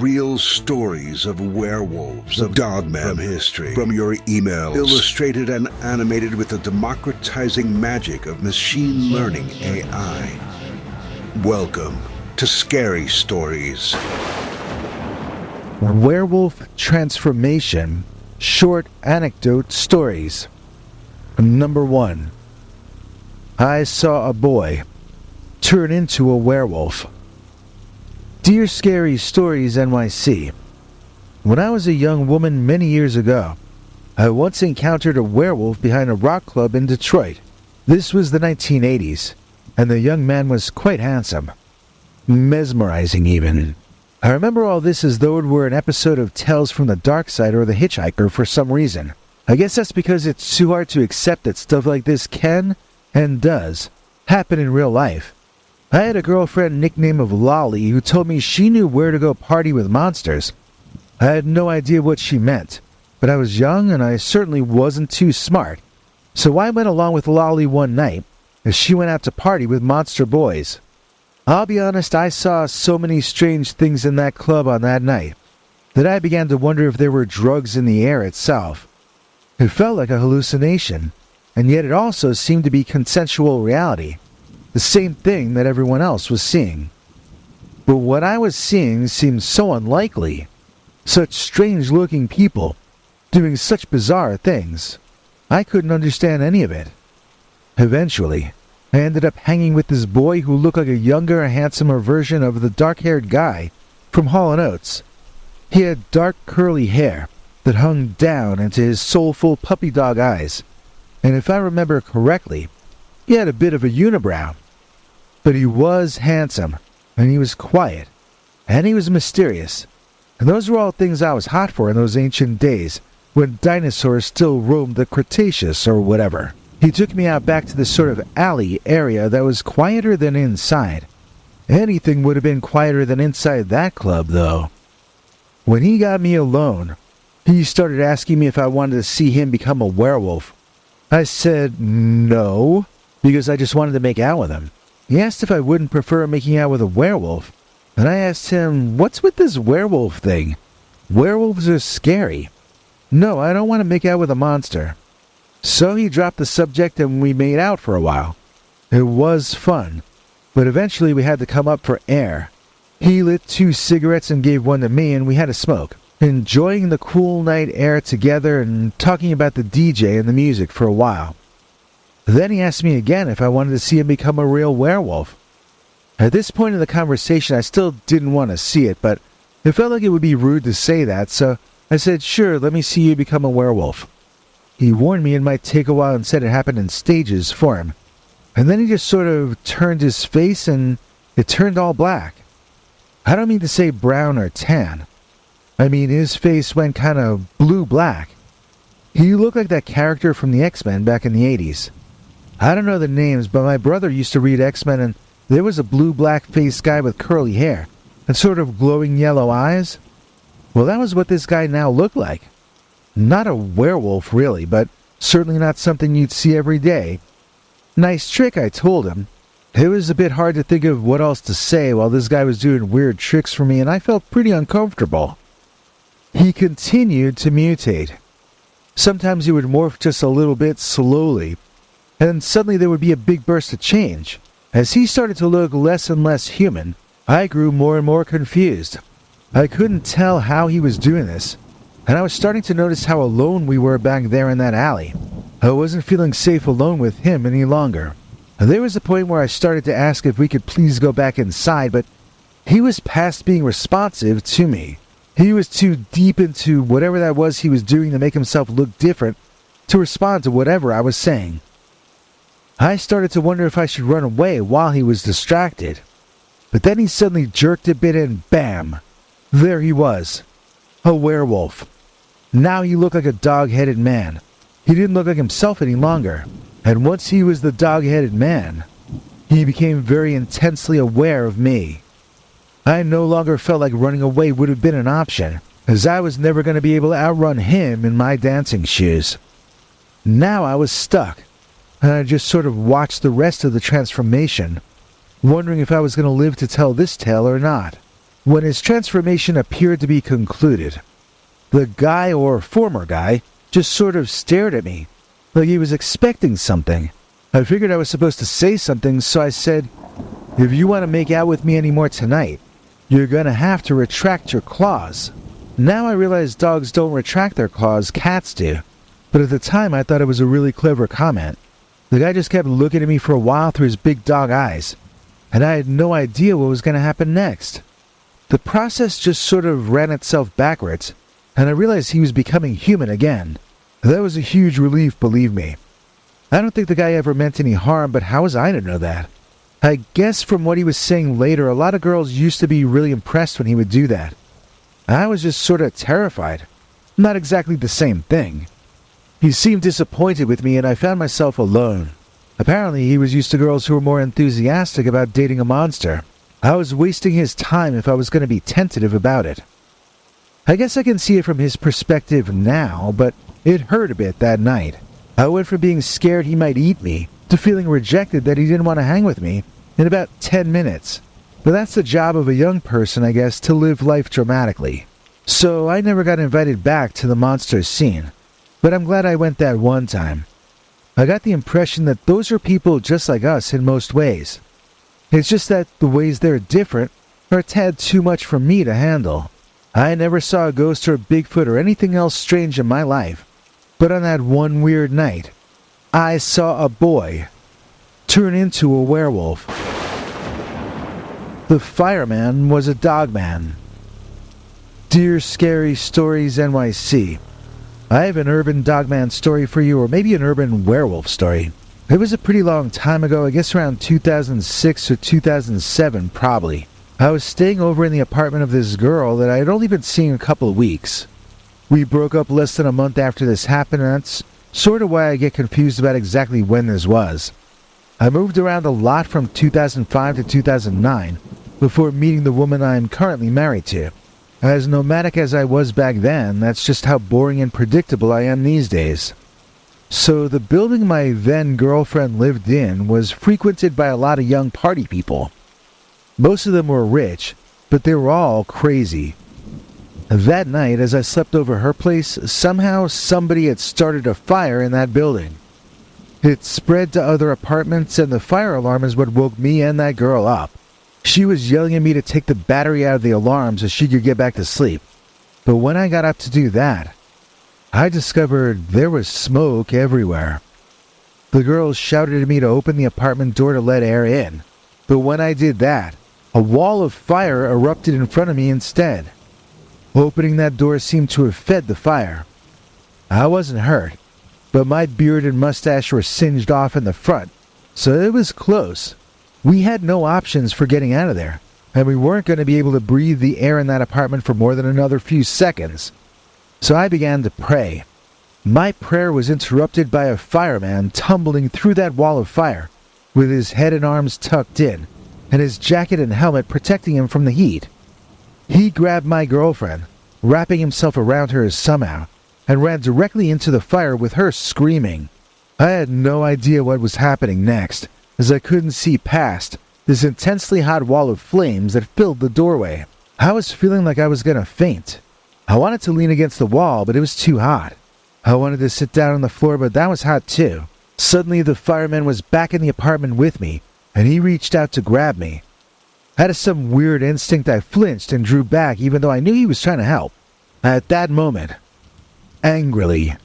real stories of werewolves, of dogmen from history, from your emails, illustrated and animated with the democratizing magic of machine learning AI. Welcome to Scary Stories. Werewolf Transformation Short Anecdote Stories. Number 1. I saw a boy turn into a werewolf. Dear Scary Stories NYC, when I was a young woman many years ago, I once encountered a werewolf behind a rock club in Detroit. This was the 1980s, and the young man was quite handsome. Mesmerizing even. I remember all this as though it were an episode of Tales from the Dark Side or The Hitchhiker for some reason. I guess that's because it's too hard to accept that stuff like this can, and does, happen in real life. I had a girlfriend nickname of Lolly who told me she knew where to go party with monsters. I had no idea what she meant, but I was young and I certainly wasn't too smart. So I went along with Lolly one night as she went out to party with monster boys. I'll be honest, I saw so many strange things in that club on that night that I began to wonder if there were drugs in the air itself. It felt like a hallucination, and yet it also seemed to be consensual reality. The same thing that everyone else was seeing. But what I was seeing seemed so unlikely. Such strange-looking people, doing such bizarre things. I couldn't understand any of it. Eventually, I ended up hanging with this boy who looked like a younger, handsomer version of the dark-haired guy from Hall & Oates. He had dark, curly hair that hung down into his soulful puppy dog eyes. And if I remember correctly, he had a bit of a unibrow. But he was handsome, and he was quiet, and he was mysterious. And those were all things I was hot for in those ancient days, when dinosaurs still roamed the Cretaceous or whatever. He took me out back to this sort of alley area that was quieter than inside. Anything would have been quieter than inside that club, though. When he got me alone, he started asking me if I wanted to see him become a werewolf. I said no, because I just wanted to make out with him. He asked if I wouldn't prefer making out with a werewolf, and I asked him, what's with this werewolf thing? Werewolves are scary. No, I don't want to make out with a monster. So he dropped the subject and we made out for a while. It was fun, but eventually we had to come up for air. He lit 2 cigarettes and gave one to me, and we had a smoke, enjoying the cool night air together and talking about the DJ and the music for a while. Then he asked me again if I wanted to see him become a real werewolf. At this point in the conversation, I still didn't want to see it, but it felt like it would be rude to say that, so I said, sure, let me see you become a werewolf. He warned me it might take a while and said it happened in stages for him. And then he just sort of turned his face and it turned all black. I don't mean to say brown or tan. I mean his face went kind of blue-black. He looked like that character from the X-Men back in the 80s. I don't know the names, but my brother used to read X-Men, and there was a blue-black-faced guy with curly hair and sort of glowing yellow eyes. Well, that was what this guy now looked like. Not a werewolf, really, but certainly not something you'd see every day. Nice trick, I told him. It was a bit hard to think of what else to say while this guy was doing weird tricks for me, and I felt pretty uncomfortable. He continued to mutate. Sometimes he would morph just a little bit slowly, and then suddenly there would be a big burst of change. As he started to look less and less human, I grew more and more confused. I couldn't tell how he was doing this, and I was starting to notice how alone we were back there in that alley. I wasn't feeling safe alone with him any longer. There was a point where I started to ask if we could please go back inside, but he was past being responsive to me. He was too deep into whatever that was he was doing to make himself look different, to respond to whatever I was saying. I started to wonder if I should run away while he was distracted. But then he suddenly jerked a bit and bam! There he was. A werewolf. Now he looked like a dog-headed man. He didn't look like himself any longer. And once he was the dog-headed man, he became very intensely aware of me. I no longer felt like running away would have been an option, as I was never going to be able to outrun him in my dancing shoes. Now I was stuck, and I just sort of watched the rest of the transformation, wondering if I was going to live to tell this tale or not. when his transformation appeared to be concluded. The guy, or former guy, just sort of stared at me, like he was expecting something. I figured I was supposed to say something, so I said, "If you want to make out with me anymore tonight, you're gonna have to retract your claws." Now I realize dogs don't retract their claws, cats do. But at the time I thought it was a really clever comment. The guy just kept looking at me for a while through his big dog eyes, and I had no idea what was gonna happen next. The process just sort of ran itself backwards, and I realized he was becoming human again. That was a huge relief, believe me. I don't think the guy ever meant any harm, but how was I to know that? I guess from what he was saying later, a lot of girls used to be really impressed when he would do that. I was just sort of terrified. Not exactly the same thing. He seemed disappointed with me, and I found myself alone. Apparently, he was used to girls who were more enthusiastic about dating a monster. I was wasting his time if I was going to be tentative about it. I guess I can see it from his perspective now, but it hurt a bit that night. I went from being scared he might eat me to feeling rejected that he didn't want to hang with me in about 10 minutes. But that's the job of a young person, I guess, to live life dramatically. So I never got invited back to the monster scene. But I'm glad I went that one time. I got the impression that those are people just like us in most ways. It's just that the ways they're different are a tad too much for me to handle. I never saw a ghost or a Bigfoot or anything else strange in my life. But on that one weird night, I saw a boy turn into a werewolf. The fireman was a dogman. Dear Scary Stories NYC, I have an urban dogman story for you, or maybe an urban werewolf story. It was a pretty long time ago, I guess around 2006 or 2007 probably. I was staying over in the apartment of this girl that I had only been seeing a couple of weeks. We broke up less than a month after this happened, and that's sort of why I get confused about exactly when this was. I moved around a lot from 2005 to 2009 before meeting the woman I am currently married to. As nomadic as I was back then, that's just how boring and predictable I am these days. So the building my then girlfriend lived in was frequented by a lot of young party people. Most of them were rich, but they were all crazy. That night, as I slept over her place, somehow somebody had started a fire in that building. It spread to other apartments, and the fire alarm is what woke me and that girl up. She was yelling at me to take the battery out of the alarm so she could get back to sleep. But when I got up to do that, I discovered there was smoke everywhere. The girls shouted at me to open the apartment door to let air in. But when I did that, a wall of fire erupted in front of me instead. Opening that door seemed to have fed the fire. I wasn't hurt, but my beard and mustache were singed off in the front, so it was close. We had no options for getting out of there, and we weren't going to be able to breathe the air in that apartment for more than another few seconds. So I began to pray. My prayer was interrupted by a fireman tumbling through that wall of fire, with his head and arms tucked in, and his jacket and helmet protecting him from the heat. He grabbed my girlfriend, wrapping himself around her somehow, and ran directly into the fire with her screaming. I had no idea what was happening next, as I couldn't see past this intensely hot wall of flames that filled the doorway. I was feeling like I was gonna faint. I wanted to lean against the wall, but it was too hot. I wanted to sit down on the floor, but that was hot too. Suddenly the fireman was back in the apartment with me, and he reached out to grab me. Out of some weird instinct, I flinched and drew back even though I knew he was trying to help. At that moment, angrily,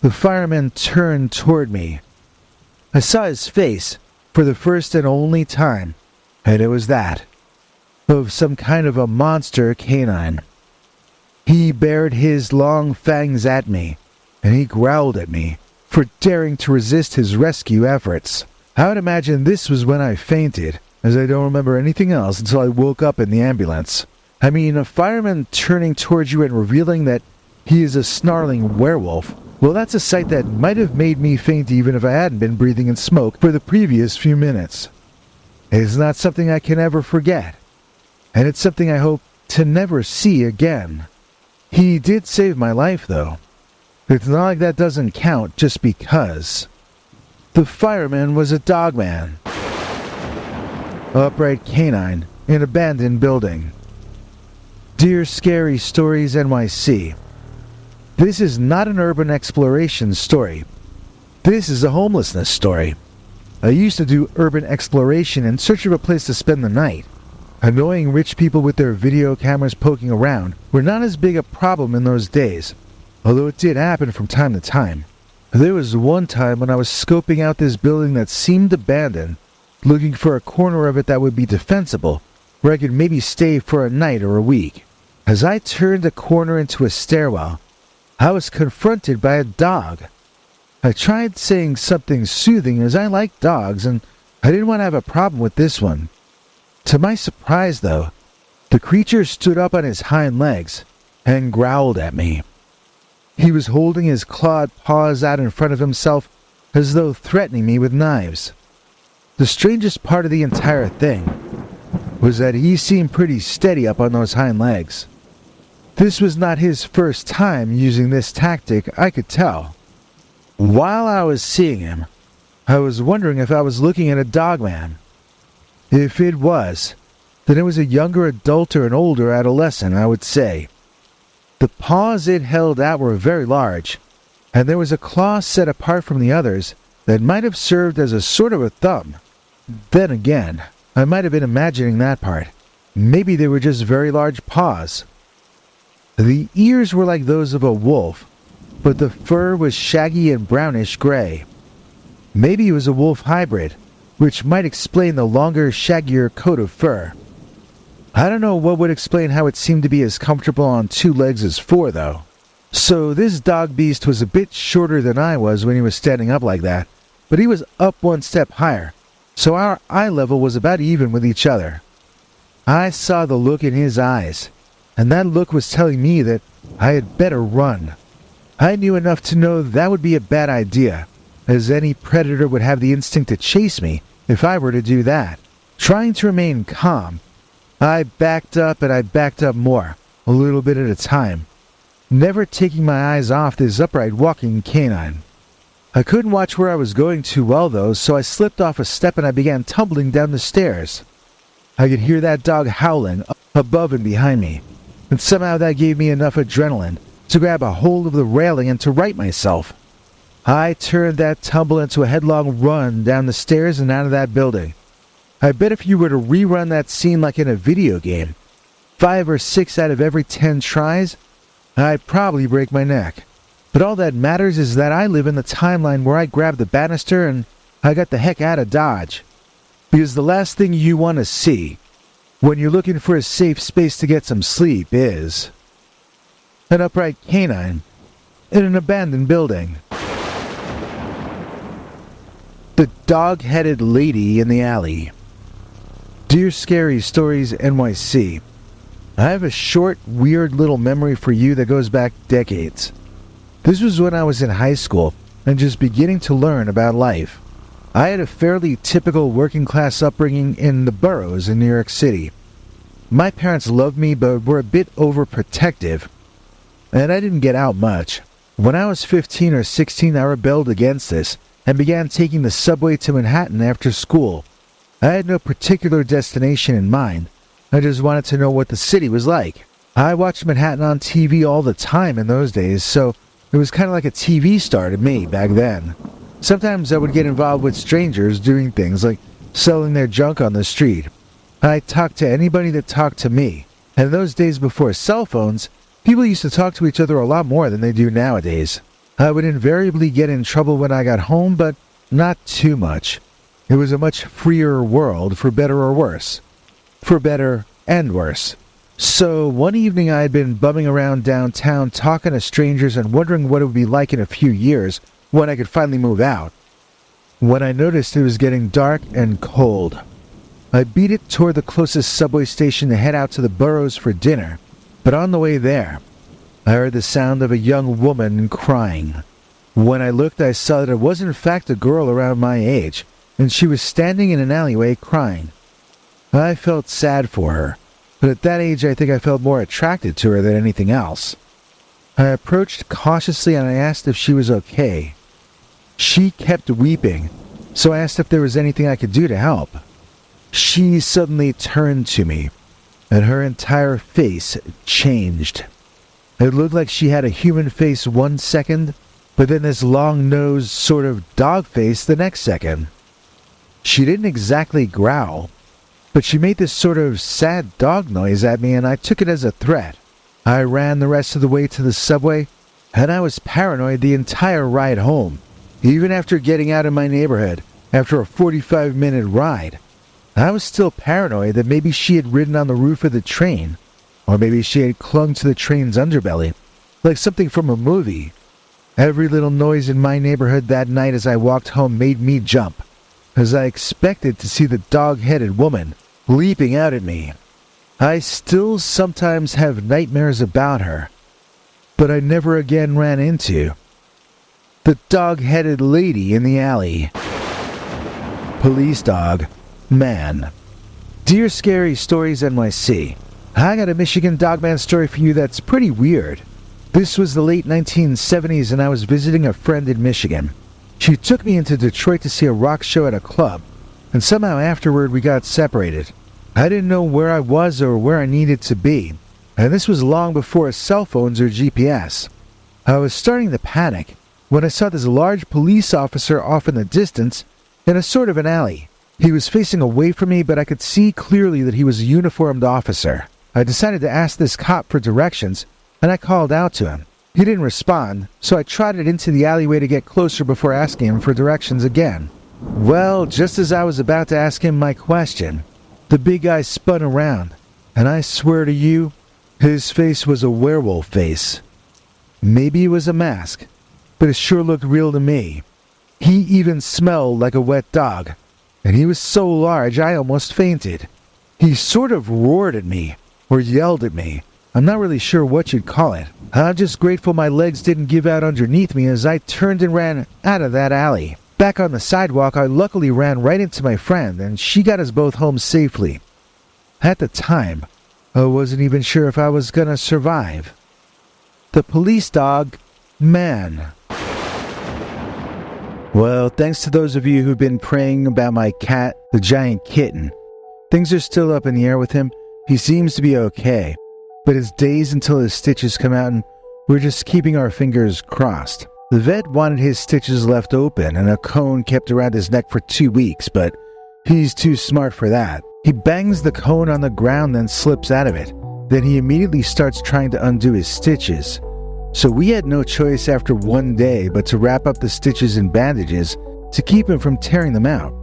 the fireman turned toward me. I saw his face for the first and only time, and it was that of some kind of a monster canine. He bared his long fangs at me, and he growled at me for daring to resist his rescue efforts. I would imagine this was when I fainted, as I don't remember anything else until I woke up in the ambulance. I mean, a fireman turning towards you and revealing that he is a snarling werewolf, well, that's a sight that might have made me faint even if I hadn't been breathing in smoke for the previous few minutes. It's not something I can ever forget, and it's something I hope to never see again. He did save my life, though. It's not like that doesn't count just because. The fireman was a dogman. Upright canine in abandoned building. Dear Scary Stories NYC, this is not an urban exploration story. This is a homelessness story. I used to do urban exploration in search of a place to spend the night. Annoying rich people with their video cameras poking around were not as big a problem in those days, although it did happen from time to time. There was one time when I was scoping out this building that seemed abandoned, looking for a corner of it that would be defensible, where I could maybe stay for a night or a week. As I turned a corner into a stairwell, I was confronted by a dog. I tried saying something soothing as I like dogs and I didn't want to have a problem with this one. To my surprise, though, the creature stood up on his hind legs and growled at me. He was holding his clawed paws out in front of himself as though threatening me with knives. The strangest part of the entire thing was that he seemed pretty steady up on those hind legs. This was not his first time using this tactic, I could tell. While I was seeing him, I was wondering if I was looking at a dogman. If it was, then it was a younger adult or an older adolescent, I would say. The paws it held out were very large, and there was a claw set apart from the others that might have served as a sort of a thumb. Then again, I might have been imagining that part. Maybe they were just very large paws. The ears were like those of a wolf, but the fur was shaggy and brownish gray. Maybe it was a wolf hybrid, which might explain the longer, shaggier coat of fur. I don't know what would explain how it seemed to be as comfortable on two legs as four, though. So this dog beast was a bit shorter than I was when he was standing up like that, but he was up one step higher, so our eye level was about even with each other. I saw the look in his eyes, and that look was telling me that I had better run. I knew enough to know that would be a bad idea, as any predator would have the instinct to chase me if I were to do that. Trying to remain calm, I backed up and I backed up more, a little bit at a time, never taking my eyes off this upright walking canine. I couldn't watch where I was going too well though, so I slipped off a step and I began tumbling down the stairs. I could hear that dog howling above and behind me, and somehow that gave me enough adrenaline to grab a hold of the railing and to right myself. I turned that tumble into a headlong run down the stairs and out of that building. I bet if you were to rerun that scene like in a video game, 5 or 6 out of every 10 tries, I'd probably break my neck. But all that matters is that I live in the timeline where I grabbed the banister and I got the heck out of Dodge. Because the last thing you want to see when you're looking for a safe space to get some sleep is an upright canine in an abandoned building. The Dog-Headed Lady in the Alley. Dear Scary Stories NYC, I have a short, weird little memory for you that goes back decades. This was when I was in high school and just beginning to learn about life. I had a fairly typical working-class upbringing in the boroughs in New York City. My parents loved me but were a bit overprotective, and I didn't get out much. When I was 15 or 16, I rebelled against this and began taking the subway to Manhattan after school. I had no particular destination in mind. I just wanted to know what the city was like. I watched Manhattan on TV all the time in those days, so it was kind of like a TV star to me back then. Sometimes I would get involved with strangers doing things like selling their junk on the street. I talked to anybody that talked to me. And in those days before cell phones, people used to talk to each other a lot more than they do nowadays. I would invariably get in trouble when I got home, but not too much. It was a much freer world, for better or worse. For better and worse. So one evening I had been bumming around downtown talking to strangers and wondering what it would be like in a few years when I could finally move out, when I noticed it was getting dark and cold. I beat it toward the closest subway station to head out to the boroughs for dinner, but on the way there, I heard the sound of a young woman crying. When I looked, I saw that it was in fact a girl around my age, and she was standing in an alleyway crying. I felt sad for her, but at that age I think I felt more attracted to her than anything else. I approached cautiously and I asked if she was okay. She kept weeping, so I asked if there was anything I could do to help. She suddenly turned to me, and her entire face changed. It looked like she had a human face 1 second, but then this long-nosed sort of dog face the next second. She didn't exactly growl, but she made this sort of sad dog noise at me, and I took it as a threat. I ran the rest of the way to the subway, and I was paranoid the entire ride home. Even after getting out of my neighborhood, after a 45-minute ride, I was still paranoid that maybe she had ridden on the roof of the train, or maybe she had clung to the train's underbelly, like something from a movie. Every little noise in my neighborhood that night as I walked home made me jump, as I expected to see the dog-headed woman leaping out at me. I still sometimes have nightmares about her, but I never again ran into the dog-headed lady in the alley. Police dog, man. Dear Scary Stories NYC, I got a Michigan dogman story for you that's pretty weird. This was the late 1970s and I was visiting a friend in Michigan. She took me into Detroit to see a rock show at a club, and somehow afterward we got separated. I didn't know where I was or where I needed to be, and this was long before cell phones or GPS. I was starting to panic when I saw this large police officer off in the distance in a sort of an alley. He was facing away from me, but I could see clearly that he was a uniformed officer. I decided to ask this cop for directions, and I called out to him. He didn't respond, so I trotted into the alleyway to get closer before asking him for directions again. Well, just as I was about to ask him my question, the big guy spun around, and I swear to you, his face was a werewolf face. Maybe it was a mask, but it sure looked real to me. He even smelled like a wet dog, and he was so large I almost fainted. He sort of roared at me, or yelled at me. I'm not really sure what you'd call it. I'm just grateful my legs didn't give out underneath me as I turned and ran out of that alley. Back on the sidewalk, I luckily ran right into my friend, and she got us both home safely. At the time, I wasn't even sure if I was gonna survive. The police dog, man. Well, thanks to those of you who've been praying about my cat, the giant Kitten. Things are still up in the air with him. He seems to be okay, but it's days until his stitches come out, and we're just keeping our fingers crossed. The vet wanted his stitches left open and a cone kept around his neck for 2 weeks, but he's too smart for that. He bangs the cone on the ground, then slips out of it. Then he immediately starts trying to undo his stitches. So we had no choice after 1 day but to wrap up the stitches in bandages to keep him from tearing them out.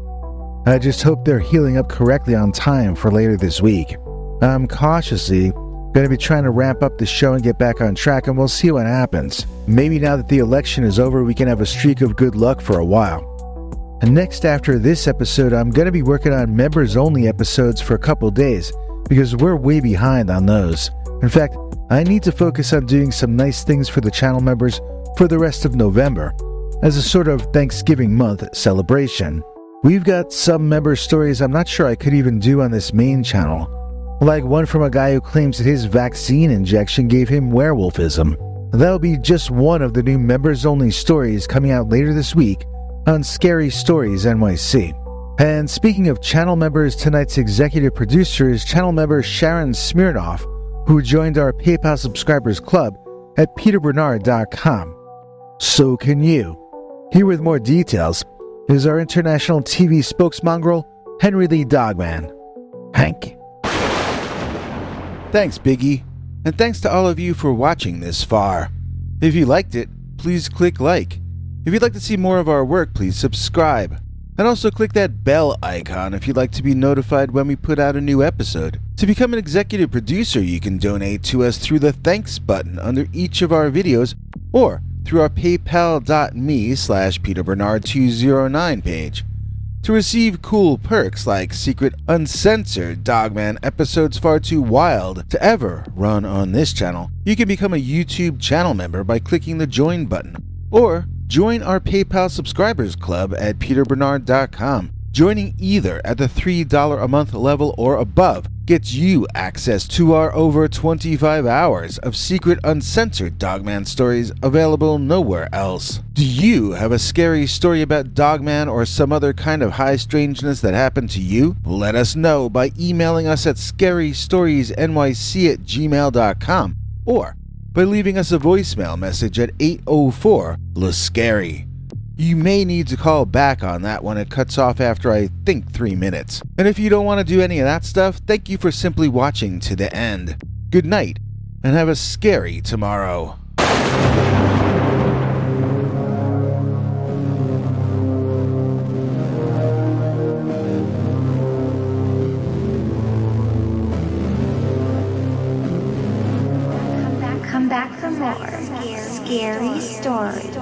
I just hope they're healing up correctly on time for later this week. I'm cautiously going to be trying to ramp up the show and get back on track, and we'll see what happens. Maybe now that the election is over, we can have a streak of good luck for a while. And next after this episode, I'm going to be working on members-only episodes for a couple days, because we're way behind on those. In fact, I need to focus on doing some nice things for the channel members for the rest of November, as a sort of Thanksgiving month celebration. We've got some member stories I'm not sure I could even do on this main channel, like one from a guy who claims that his vaccine injection gave him werewolfism. That'll be just one of the new members-only stories coming out later this week on Scary Stories NYC. And speaking of channel members, tonight's executive producer is channel member Sharon Smirnoff, who joined our PayPal subscribers club at peterbernard.com. So can you. Here with more details is our international TV spokesmongrel, Henry Lee Dogman. Hank. Thanks, Biggie, and thanks to all of you for watching this far. If you liked it, please click like. If you'd like to see more of our work, please subscribe. And also click that bell icon if you'd like to be notified when we put out a new episode. To become an executive producer, you can donate to us through the thanks button under each of our videos, or through our paypal.me/PeterBernard209 page. To receive cool perks like secret uncensored Dogman episodes far too wild to ever run on this channel, you can become a YouTube channel member by clicking the join button, or join our PayPal subscribers club at peterbernard.com. Joining either at the $3 a month level or above gets you access to our over 25 hours of secret uncensored Dogman stories available nowhere else. Do you have a scary story about Dogman or some other kind of high strangeness that happened to you? Let us know by emailing us at scarystoriesnyc@gmail.com or by leaving us a voicemail message at 804-LA-SCARY. You may need to call back on that one. It cuts off after, I think, 3 minutes. And if you don't want to do any of that stuff, thank you for simply watching to the end. Good night, and have a scary tomorrow. Come back for more scary stories.